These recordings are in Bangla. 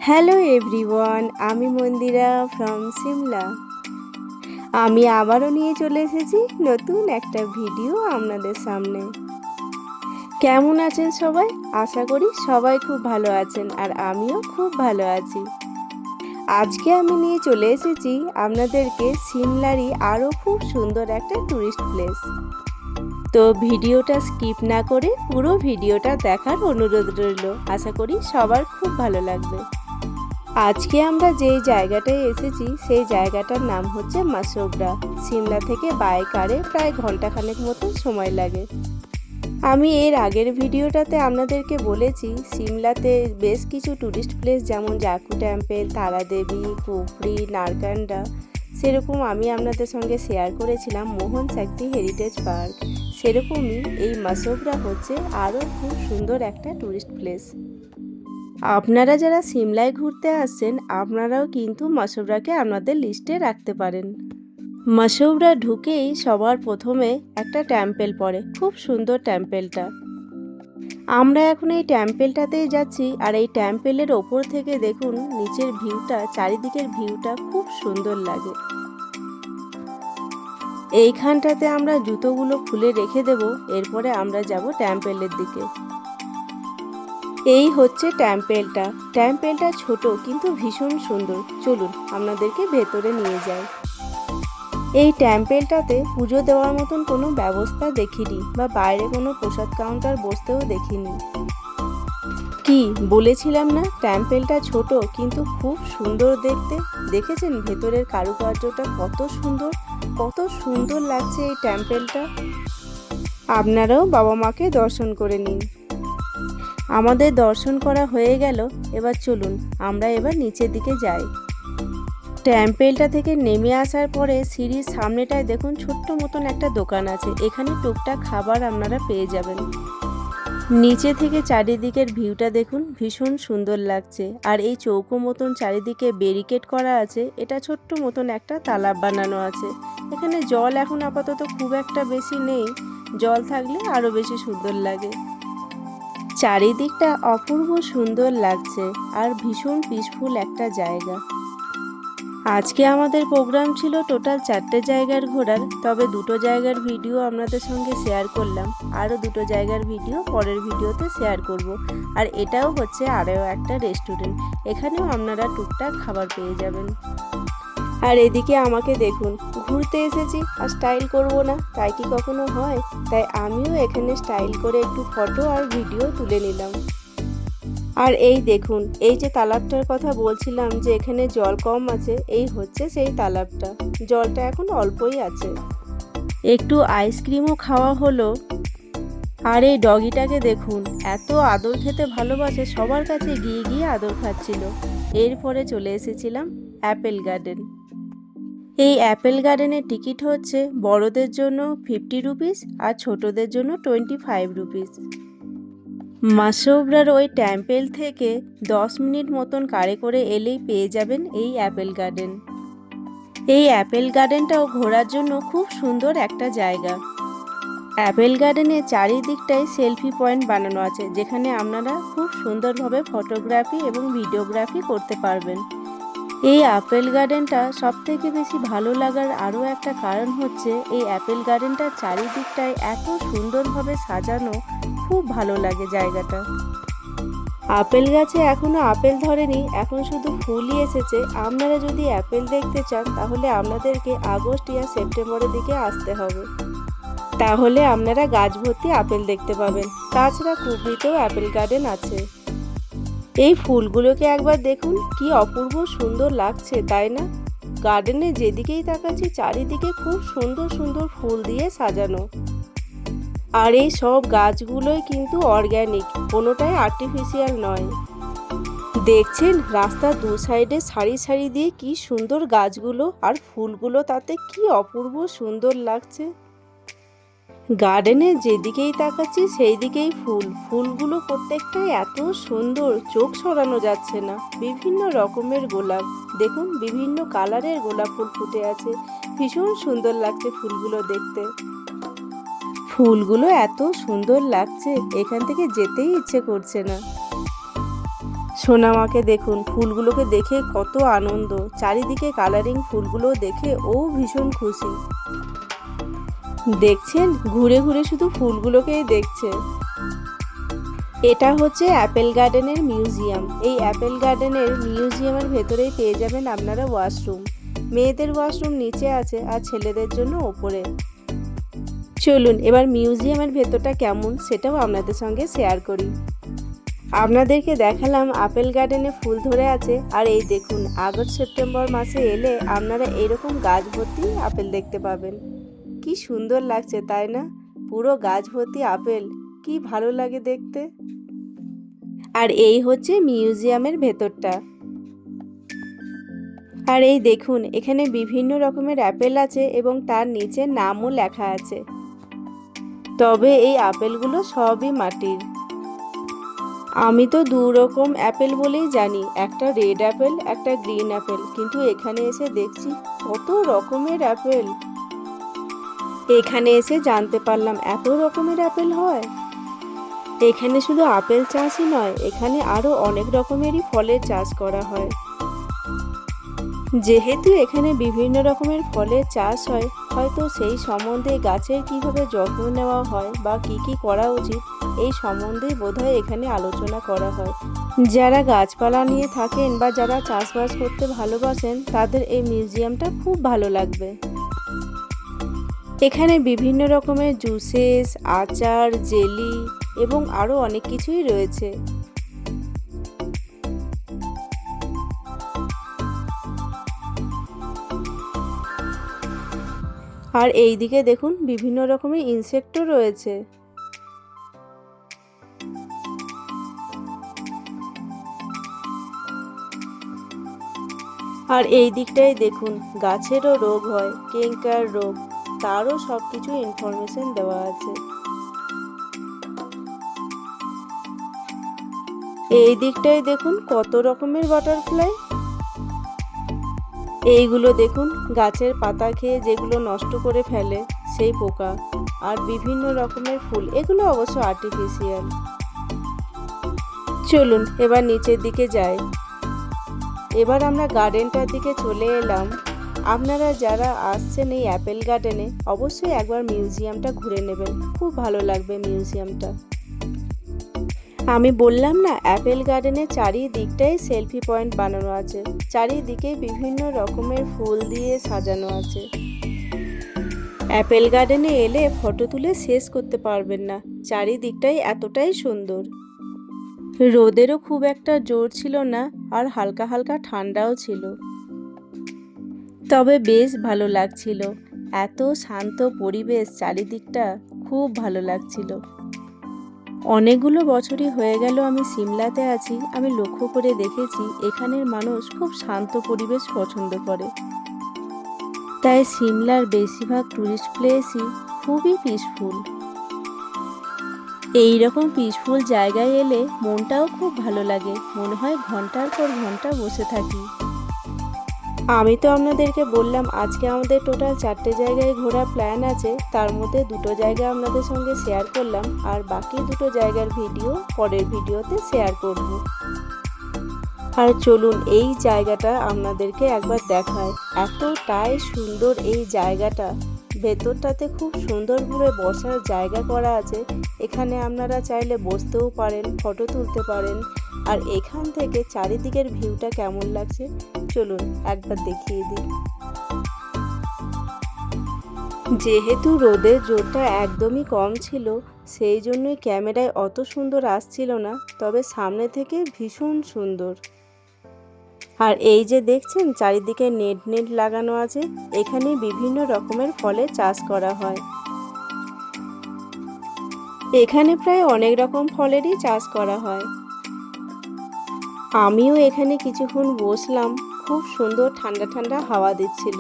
হ্যালো এভরিওয়ান, আমি মন্দিরা ফ্রম সিমলা। আমি আবারও নিয়ে চলে এসেছি নতুন একটা ভিডিও আপনাদের সামনে। কেমন আছেন সবাই? আশা করি সবাই খুব ভালো আছেন আর আমিও খুব ভালো আছি। আজকে আমি নিয়ে চলে এসেছি আপনাদেরকে সিমলারই আরও খুব সুন্দর একটা টুরিস্ট প্লেস। তো ভিডিওটা স্কিপ না করে পুরো ভিডিওটা দেখার অনুরোধ রইল। আশা করি সবার খুব ভালো লাগবে। আজকে আমরা যেই জায়গাটায় এসেছি সেই জায়গাটার নাম হচ্ছে মাসোবরা। সিমলা থেকে বাই কারে প্রায় ঘন্টাখানেক মতো সময় লাগে। আমি এর আগের ভিডিওটাতে আপনাদেরকে বলেছি সিমলাতে বেশ কিছু টুরিস্ট প্লেস যেমন জাকু টেম্পল, তারাদেবী, কুফরি, নারকান্ডা, সেরকম আমি আপনাদের সঙ্গে শেয়ার করেছিলাম মোহন শক্তি হেরিটেজ পার্ক। সেরকমই এই মাসোবরা হচ্ছে আরও খুব সুন্দর একটা টুরিস্ট প্লেস। আপনারা যারা সিমলায় ঘুরতে আসছেন আপনারাও কিন্তু মাসোবরাকে আপনাদের লিস্টে রাখতে পারেন। মাসোবরা ঢুকেই সবার প্রথমে একটা টেম্পল পড়ে, খুব সুন্দর টেম্পলটা। আমরা এখন এই টেম্পলটাতেই যাচ্ছি আর এই টেম্পলের ওপর থেকে দেখুন নিচের ভিউটা, চারিদিকের ভিউটা খুব সুন্দর লাগে। এইখানটাতে আমরা জুতোগুলো খুলে রেখে দেব, এরপরে আমরা যাব টেম্পলের দিকে। এই হচ্ছে টেম্পলটা। টেম্পলটা ছোট কিন্তু ভীষণ সুন্দর। চলুন আপনাদেরকে ভেতরে নিয়ে যাই। এই টেম্পলটাতে পুজো দেওয়ার মতন কোনো ব্যবস্থা দেখিনি বা বাইরে কোনো প্রসাদ কাউন্টার বসতেও দেখিনি। কি বলেছিলাম না, টেম্পলটা ছোট কিন্তু খুব সুন্দর দেখতে। দেখেছেন ভেতরের কারুকার্যটা কত সুন্দর, কত সুন্দর লাগছে এই টেম্পলটা। আপনারাও বাবা মাকে দর্শন করে নিন। আমাদের দর্শন করা হয়ে গেল, এবার চলুন আমরা এবার নিচের দিকে যাই। টেম্পলটা থেকে নেমে আসার পরে সিঁড়ির সামনেটায় দেখুন ছোট্ট মতন একটা দোকান আছে। এখানে টুকটাক খাবার আপনারা পেয়ে যাবেন। নিচে থেকে চারিদিকের ভিউটা দেখুন, ভীষণ সুন্দর লাগছে। আর এই চৌকো মতন চারিদিকে ব্যারিকেড করা আছে, এটা ছোট্ট মতন একটা তালাব বানানো আছে। এখানে জল এখন আপাতত খুব একটা বেশি নেই, জল থাকলে আরও বেশি সুন্দর লাগে। চারিদিকটা অপূর্ব সুন্দর লাগছে আর ভীষণ পিসফুল একটা জায়গা। আজকে আমাদের প্রোগ্রাম ছিল টোটাল 4টে জায়গার ঘোরার, তবে 2টো জায়গার ভিডিও আপনাদের সঙ্গে শেয়ার করলাম। আরও 2টো জায়গার ভিডিও পরের ভিডিওতে শেয়ার করব। আর এটাও হচ্ছে আরও একটা রেস্টুরেন্ট, এখানেও আপনারা টুকটাক খাবার পেয়ে যাবেন। আর এদিকে আমাকে দেখুন, ঘুরতে এসেছি আর স্টাইল করব না, তাই কি কখনো হয়? তাই আমিও এখানে স্টাইল করে একটু ফটো আর ভিডিও তুলে নিলাম। আর এই দেখুন, এই যে তালাবটার কথা বলছিলাম যে এখানে জল কম আছে, এই হচ্ছে সেই তালাবটা। জলটা এখন অল্পই আছে। একটু আইসক্রিমও খাওয়া হলো। আর এই ডগিটাকে দেখুন, এত আদর খেতে ভালোবাসে, সবার কাছে গিয়ে গিয়ে আদর খাচ্ছিল। এরপরে চলে এসেছিলাম অ্যাপেল গার্ডেন। এই অ্যাপেল গার্ডেনের টিকিট হচ্ছে বড়দের জন্য 50 রুপিস আর ছোটদের জন্য 25 রুপিস। মাসোবরার ওই টেম্পল থেকে 10 মিনিট মতন কারে করে এলেই পেয়ে যাবেন এই অ্যাপেল গার্ডেন। এই অ্যাপেল গার্ডেনটাও ঘোরার জন্য খুব সুন্দর একটা জায়গা। অ্যাপেল গার্ডেনের চারিদিকটাই সেলফি পয়েন্ট বানানো আছে, যেখানে আপনারা খুব সুন্দরভাবে ফটোগ্রাফি এবং ভিডিওগ্রাফি করতে পারবেন। এই অ্যাপেল গার্ডেনটা সবথেকে বেশি ভালো লাগার আরও একটা কারণ হচ্ছে এই অ্যাপেল গার্ডেনটার চারিদিকটায় এত সুন্দরভাবে সাজানো, খুব ভালো লাগে জায়গাটা। আপেল গাছে এখনো আপেল ধরেনি, এখন শুধু ফুলই এসেছে। আপনারা যদি অ্যাপেল দেখতে চান তাহলে আপনাদেরকে আগস্ট বা সেপ্টেম্বরের দিকে আসতে হবে, তাহলে আপনারা গাছ ভর্তি আপেল দেখতে পাবেন। তাছাড়া কুবরিতেও অ্যাপেল গার্ডেন আছে। এই ফুলগুলোকে একবার দেখুন, কি অপূর্ব সুন্দর লাগছে, তাই না? গার্ডেনে যেদিকেই তাকাচ্ছি চারিদিকে খুব সুন্দর সুন্দর ফুল দিয়ে সাজানো। আর এই সব গাছগুলোই কিন্তু অর্গ্যানিক, কোনোটাই আর্টিফিশিয়াল নয়। দেখছেন রাস্তার দু সাইডে সারি সারি দিয়ে কি সুন্দর গাছগুলো আর ফুলগুলো, তাতে কি অপূর্ব সুন্দর লাগছে। গার্ডেনে যেদিকেই তাকাচ্ছি সেই দিকেই ফুল, ফুলগুলো প্রত্যেকটাই এত সুন্দর, চোখ সরানো যাচ্ছে না। বিভিন্ন রকমের গোলাপ, দেখুন বিভিন্ন কালারের গোলাপ ফুল ফুটে আছে, ভীষণ সুন্দর লাগছে ফুলগুলো দেখতে। ফুলগুলো এত সুন্দর লাগছে, এখান থেকে যেতেই ইচ্ছে করছে না। সোনামাকে দেখুন, ফুলগুলোকে দেখে কত আনন্দ, চারিদিকে কালারিং ফুলগুলো দেখে ও ভীষণ খুশি। দেখছেন, ঘুরে ঘুরে শুধু ফুলগুলোকেই দেখছে। এটা হচ্ছে অ্যাপেল গার্ডেনের মিউজিয়াম। এই অ্যাপেল গার্ডেনের মিউজিয়ামের ভেতরেই পেয়ে যাবেন আপনারা ওয়াশরুম। মেয়েদের ওয়াশরুম নিচে আছে আর ছেলেদের জন্য ওপরে। চলুন এবার মিউজিয়ামের ভেতরটা কেমন সেটাও আপনাদের সঙ্গে শেয়ার করি। আপনাদেরকে দেখালাম আপেল গার্ডেনে ফুল ধরে আছে, আর এই দেখুন আগস্ট সেপ্টেম্বর মাসে এলে আপনারা এরকম গাছ ভর্তি আপেল দেখতে পাবেন। কি সুন্দর লাগছে তাই না? পুরো গাছ ভর্তি আপেল, কি ভালো লাগে দেখতে। আর এই হচ্ছে মিউজিয়ামের ভেতরটা। আর এই দেখুন এখানে বিভিন্ন রকমের আপেল আছে এবং তার নিচে নামও লেখা আছে। তবে এই আপেলগুলো সবই মাটির। আমি তো দু রকম অ্যাপেল বলেই জানি, একটা রেড অ্যাপেল একটা গ্রিন অ্যাপেল, কিন্তু এখানে এসে দেখছি কত রকমের অ্যাপেল। এখানে এসে জানতে পারলাম এত রকমের অ্যাপেল হয়। এখানে শুধু আপেল চাষই নয়, এখানে আরও অনেক রকমেরই ফলের চাষ করা হয়। যেহেতু এখানে বিভিন্ন রকমের ফলের চাষ হয়, হয়তো সেই সম্বন্ধে গাছের কিভাবে যত্ন নেওয়া হয় বা কি করা উচিত এই সম্বন্ধে বোধহয় এখানে আলোচনা করা হয়। যারা গাছপালা নিয়ে থাকেন বা যারা চাষবাস করতে ভালোবাসেন তাদের এই মিউজিয়ামটা খুব ভালো লাগবে। এখানে বিভিন্ন রকমের জুসেস, আচার, জেলি এবং আরও অনেক কিছুই রয়েছে। আর এই দিকে দেখুন বিভিন্ন রকমের ইনসেক্টও রয়েছে। আর এই দিকটাই দেখুন গাছেরও রোগ হয়, ক্যান্সার রোগ, তারও সব কিছু ইনফরমেশন দেওয়া আছে। এই দিকটাই দেখুন কত রকমের বাটারফ্লাই। এইগুলো দেখুন গাছের পাতা খেয়ে যেগুলো নষ্ট করে ফেলে সেই পোকা। আর বিভিন্ন রকমের ফুল, এগুলো অবশ্য আর্টিফিশিয়াল। চলুন এবার নিচের দিকে যাই। এবার আমরা গার্ডেনটার দিকে চলে এলাম। আপনারা যারা আসছেন এই অ্যাপেল গার্ডেনে অবশ্যই একবার মিউজিয়ামটা ঘুরে নেবেন, খুব ভালো লাগবে মিউজিয়ামটা। আমি বললাম না অ্যাপেল গার্ডেনের চারিদিকটাই সেলফি পয়েন্ট বানানো আছে, চারিদিকে বিভিন্ন রকমের ফুল দিয়ে সাজানো আছে। অ্যাপেল গার্ডেনে এলে ফটো তুলে শেষ করতে পারবেন না, চারিদিকটাই এতটাই সুন্দর। রোদেরও খুব একটা জোর ছিল না আর হালকা হালকা ঠান্ডাও ছিল, তবে বেশ ভালো লাগছিল। এত শান্ত পরিবেশ, চারিদিকটা খুব ভালো লাগছিল। অনেকগুলো বছরই হয়ে গেল আমি সিমলাতে আছি, আমি লক্ষ্য করে দেখেছি এখানের মানুষ খুব শান্ত পরিবেশ পছন্দ করে। তাই সিমলার বেশিরভাগ টুরিস্ট প্লেসই খুবই পিসফুল। এই রকম পিসফুল জায়গায় এলে মনটাও খুব ভালো লাগে, মনে হয় ঘন্টার পর ঘন্টা বসে থাকি। আমি তো আপনাদেরকে বললাম আজকে আমাদের টোটাল 4টে জায়গায় ঘোরার প্ল্যান আছে, তার মধ্যে 2টো জায়গা আপনাদের সঙ্গে শেয়ার করলাম, আর বাকি 2টো জায়গার ভিডিও পরের ভিডিওতে শেয়ার করব। আর চলুন এই জায়গাটা আপনাদেরকে একবার দেখায়, এতটাই সুন্দর এই জায়গাটা। ভেতরটাতে খুব সুন্দরভাবে বসার জায়গা করা আছে, এখানে আপনারা চাইলে বসতেও পারেন, ফটো তুলতে পারেন। আর এখান থেকে চারিদিকের ভিউটা কেমন লাগছে চলুন একবার দেখিয়ে দিই। যেহেতু রোদের জোরটা একদমই কম ছিল সেই জন্যই ক্যামেরায় অত সুন্দর আসছিল না, তবে সামনে থেকে ভীষণ সুন্দর। আর এই যে দেখছেন চারিদিকে নেট লাগানো আছে, এখানে বিভিন্ন রকমের ফলের চাষ করা হয়। এখানে প্রায় অনেক রকম ফলেরই চাষ করা হয়। আমিও এখানে কিছুক্ষণ বসলাম, খুব সুন্দর ঠান্ডা ঠান্ডা হাওয়া দিচ্ছিল।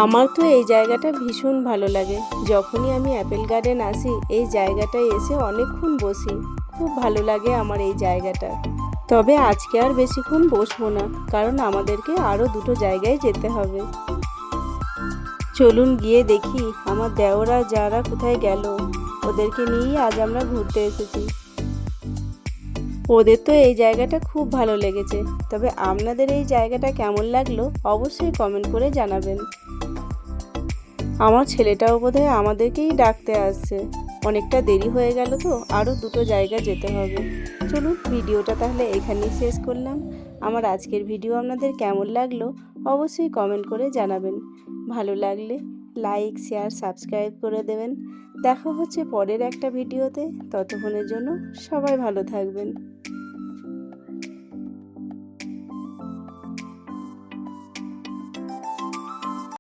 আমার তো এই জায়গাটা ভীষণ ভালো লাগে, যখনই আমি অ্যাপেল গার্ডেন আসি এই জায়গাটায় এসে অনেকক্ষণ বসি, খুব ভালো লাগে আমার এই জায়গাটা। তবে আজকে আর বেশিক্ষণ বসবো না, কারণ আমাদেরকে আরও 2টো জায়গায় যেতে হবে। চলুন গিয়ে দেখি আমার দেওরা যারা কোথায় গেল, ওদেরকে নিয়েই আজ আমরা ঘুরতে এসেছি। ওদের তো এই জায়গাটা খুব ভালো লেগেছে। তবে আপনাদের এই জায়গাটা কেমন লাগলো অবশ্যই কমেন্ট করে জানাবেন। আমার ছেলেটাও বোধহয় আমাদেরকেই ডাকতে আসছে। অনেকটা দেরি হয়ে গেল তো, আরও দুটো জায়গা যেতে হবে। চলুন ভিডিওটা তাহলে এখানেই শেষ করলাম। আমার আজকের ভিডিও আপনাদের কেমন লাগলো অবশ্যই কমেন্ট করে জানাবেন। ভালো লাগলে লাইক শেয়ার সাবস্ক্রাইব করে দেবেন। দেখা হচ্ছে পরের একটা ভিডিওতে। ততক্ষণের জন্য সবাই ভালো থাকবেন।